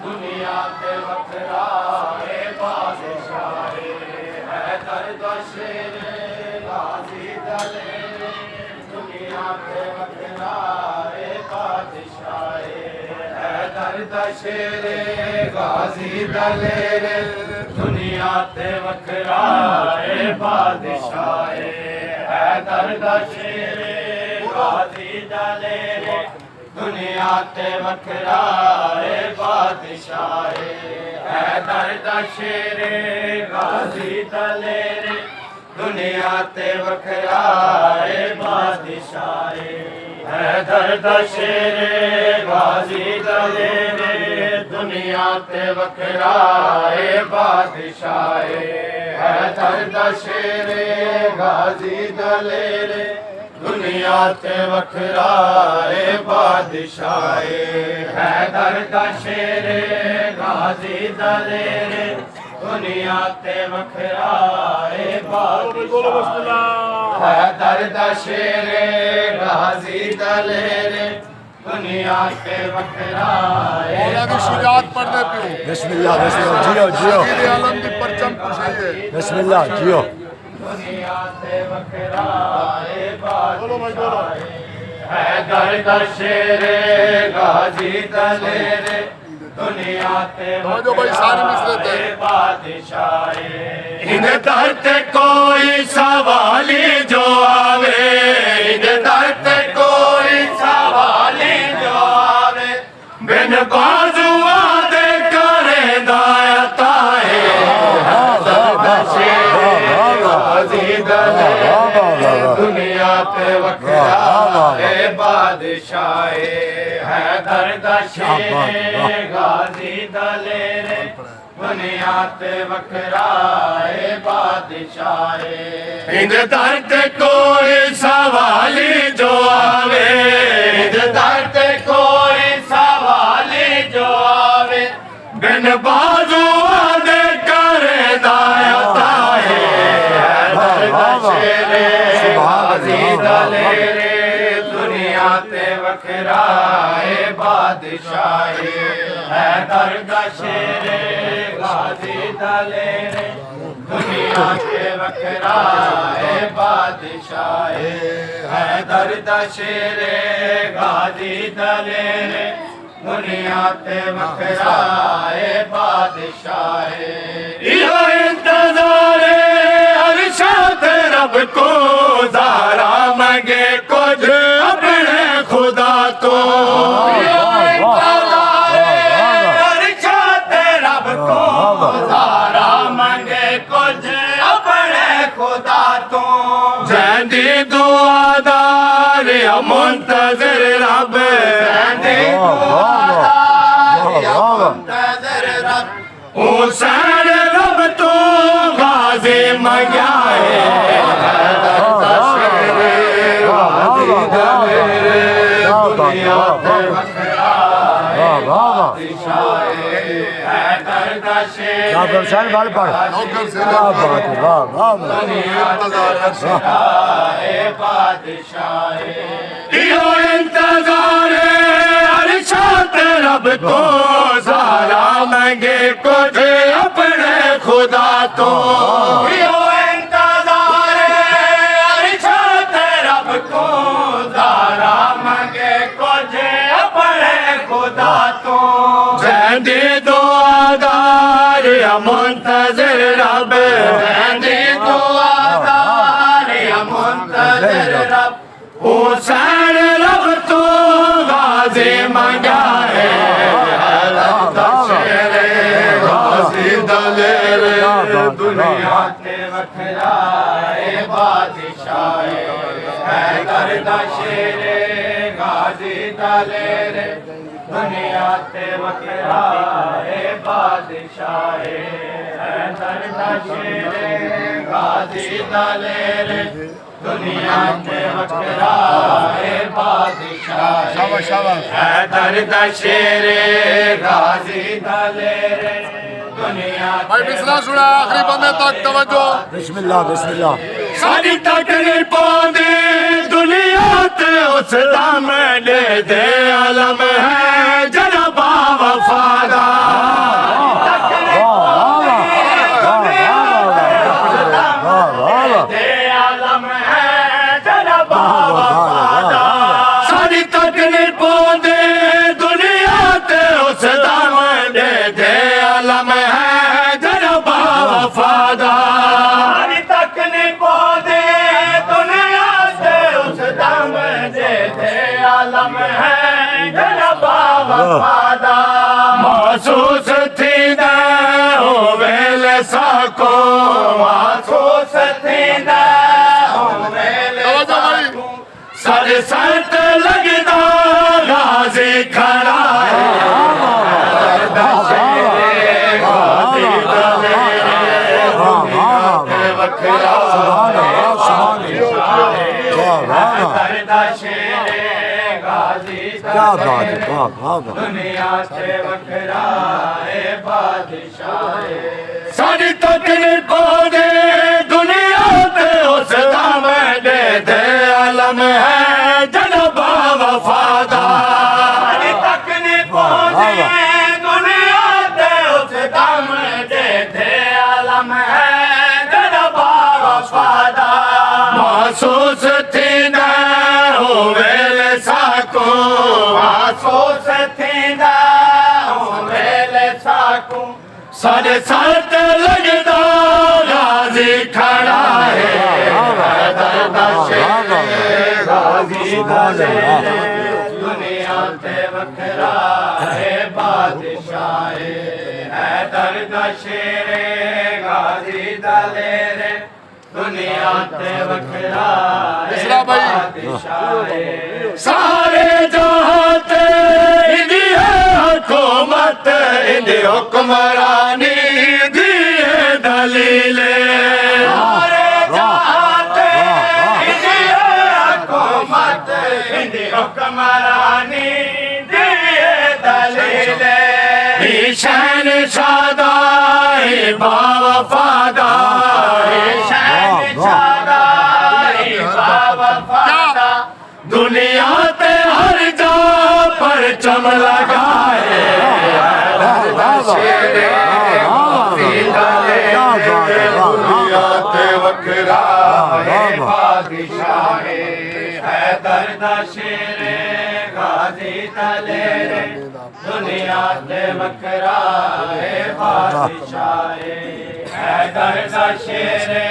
दुनिया ते वखरा ए बादशाह है दर्द शेर गाजी दले दुनिया ते वखरा ए बादशाह है दर्द शेर गाजी दले दुनिया ते वखरा ए बादशाह है दर्द शेर गाजी दले दुनिया ते वखरा ए बादशाह है दर्द शेर गाजी दलेर दुनिया ते वखरा ए बादशाह है दर्द शेर गाजी दलेर दुनिया ते वखरा ए बादशाह है दर्द शेर गाजी दलेर दुनिया ते वखरा ए बादशाह है दर्द शेर गाजी दलेर दुनिया ते वखरा ए बादशाह है दर्द शेर गाजी दलेर दुनिया ते वखरा ए शुजात पढ़ने पियो बिस्मिल्लाह बिस्मिल्लाह जियो जियो आलम की परचम खुशी है बिस्मिल्लाह जियो दुनिया ते वखरा ए बादशाह है दर्द शेर गाजी दलेर दुनिया ते जो भाई सारे मिसरे थे बादशाह इन दर ते कोई सवाली जो आवे इन दर ते कोई सवाली जो आवे बिन बाजुआ दे करे दायता है दर्द शेर गाजी दलेर दुनिया ते वखरा ए बादशाह है दर्द शेर गाजी दलेर दुनिया ते वखरा ए बादशाह इन दर ते कोई सवाली जो आवे इन दर ते कोई सवाली जो आवे बिन बाजुआ दे करे दायता है दर्द शेर गाजी दलेर दुनिया ते वखरा ए बादशाह है दर्द शेर गाजी दलेर दुनिया ते वखरा ए बादशाह है दर्द शेर गाजी दलेर दुनिया ते वखरा ए बादशाह इहो इंतजार अरशात रब को ज़ारा मंगे कुछ अपने खुदा तो इहो इंतजार अरशात रब को ज़ारा मंगे कुछ अपने खुदा तो जंदी दुआदार मुंतज़िर रब जंदी दुआदार मुंतज़िर रब हुसैन रब तो गाजी मंगा है दर्द शेर गाजी दलेर दुनिया ते वखरा ए बादशाह है दर्द शेर हुसैन वाल पढ़ नौकर से वाह बात है वाह वाह दुनिया ते वखरा ए बादशाह इहो इंतजार अरशात रब को ज़ारा मंगे कुछ अपने खुदा तो इहो इंतजार अरशात रब को ज़ारा मंगे कुछ अपने खुदा तो जंदी दुआदार मुंतज़िर रब जंदी दुआदार मुंतज़िर रब हुसैन रब तो गाजी मंगा है दर्द शेर गाजी दलेर दुनिया ते वखरा ए बादशाह है दर्द शेर गाजी दलेर दुनिया ते वखरा ए बादशाह है दर्द शेर गाजी दलेर दुनिया ते वखरा ए बादशाह शाबाश शाबाश है दर्द शेर गाजी दलेर दुनिया भाई मिसरा सुना आखिरी बंदे तक तवज्जो बिस्मिल्लाह बिस्मिल्लाह सारी तकरीर पांदे दुनिया ते उस दम दे दे आलम है जनबा वफादा सारी तक नहीं पौधे दुनिया ते उस दम दे दे आलम है जनबा वफादा सारी तक नहीं पौधे दुनिया ते उस दम दे दे आलम है जनबा वफादा महसूस थी न हो वेले साको महसूस थी न हो वेले सर सट लगदा गाजी खड़ा है क्या बात है, वाह वाह वाह। दुनिया से वखरा है बादशाह सारी तकनी पौधे दुनिया ते उस दम दे दे आलम है जनबा वफादा सारी तकनी पौधे दुनिया ते उस दम दे दे आलम है जनबा वफादा महसूस थी न हो वेले साको महसूस थी न हो वेले साको सारे साथ लगदा गाजी खड़ा है गाजी दुनिया ते वखरा है बादशाह है दर्द शेरे गाजी दलेरे दुनिया ते वखरा है बादशाह सारे जहां ते इंदी हुकूमत इंदी हुक्मरानी दी दलीले सारे जहां ते इंदी हुकूमत इंदी हुक्मरानी दी दलीले ईशान शादा बावफादा ईशान शादा बावफादा दुनिया ते हर जा पर चम लगाए दुनिया ते वखरा है बादशाह है दर्द शेरे गाजी दलेरे दुनिया ते वखरा है बादशाह है दर्द शेरे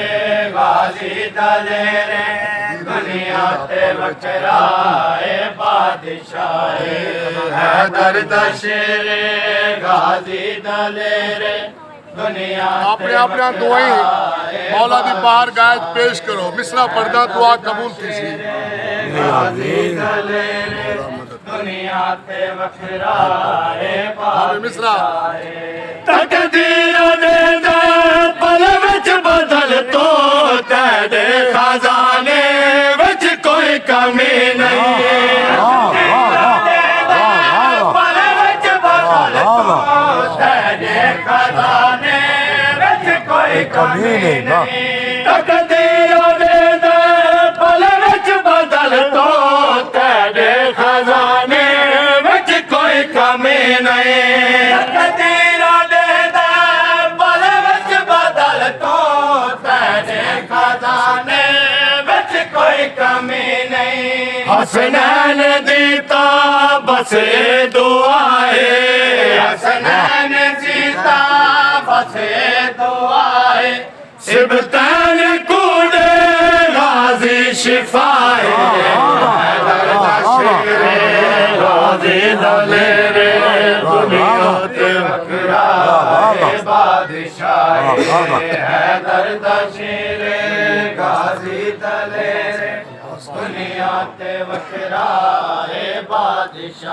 गाजी दलेरे दुनिया ते वखरा है बादशाह है दर्द शेरे गाजी दलेरे दुनिया अपने अपने दुआई मौला दी बाहर गायत पेश करो मिसरा पढ़दा दुआ कबूल कीसी दुनिया ते वखरा है मिसरा तकदीर दे दे पल विच बदल तो तेरे खजाने विच कोई कमी नहीं पल विच बदल तो तेरे खजाने विच कोई कमी नहीं तकदीर दे दे पल विच बदल तो तेरे खजाने विच कोई कमी नहीं तकदीर दे दे पल विच बदल तो तेरे खजाने विच कोई कमी नहीं हसनैन दीता बस दुआए हसनैन जीता बस दुआए सिबतैन कूड़े गाजी शिफाए गाजी दलेरे दुनिया ते वखरा है बादशाह है दर्द शेरे गाजी दलेरे दुनिया ते वखरा है बादशाह